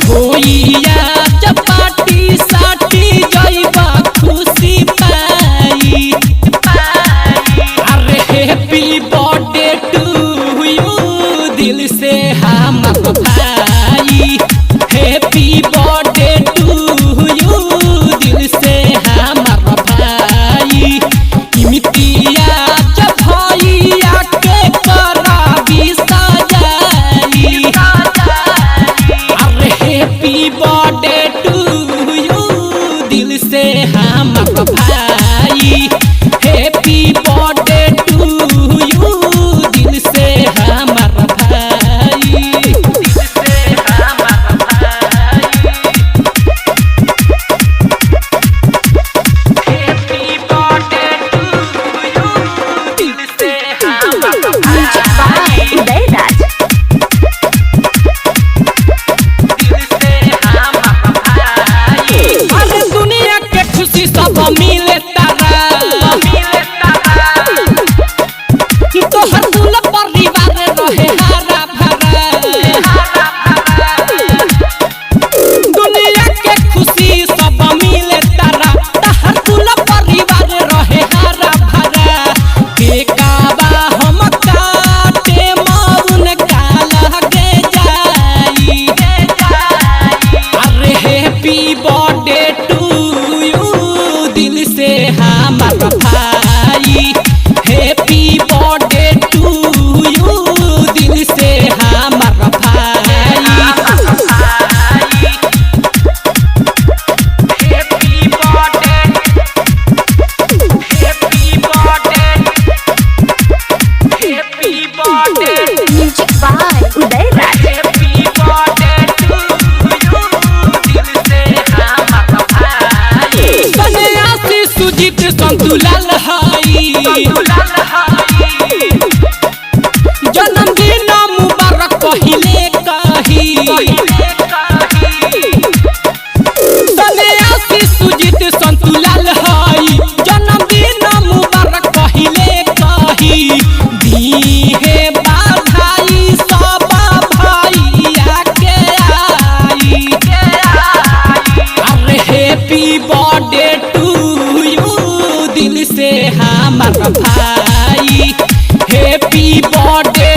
होइया चपाटी साटी जइबा खुशी पाई। अरे हैप्पी बर्थडे टू यू दिल से हमर भाई। हैप्पी बर्थडे टू यू दिल से हमर भाई। इमितिया भैया के कराबी सजाई। अरे हैप्पी बर्थडे टू यू दिल से हमर भाई। हैप्पी बर्थडे टू यू दिल से हमर भाई। दिल से हमर भाई। हैप्पी बर्थडे टू यू दिल से हमर भाई। उदय राज। अरे दुनिया के खुशी सब मिले तारा। तोहर दुल परिवार रहे हरा भरा। दुनिया के खुशी सब मिले तारा। तोहर दुल परिवार रहे हरा भरा। के काबा हम काटे मौन काला के जाई। अरे हैप्पी बर्थडे टू यू दिल से हमर भाई। हैप्पी बर्थडे टू यू दिल से हमर भाई। Happy birthday. Happy birthday. Happy birthday. Music by Uday Raj. Happy birthday to you दिल से हमर भाई। सन्यासी सुजीत संतुलाल हई। जन्मदिन मुबारक पहिले कही। सन्यासी सुजीत संतुलाल हई। जन्मदिन मुबारक पहिले कही। दीहे बधाई सब भैया के आई। अरे हैप्पी बर्थडे टू यू दिल से हमर भाई। Happy birthday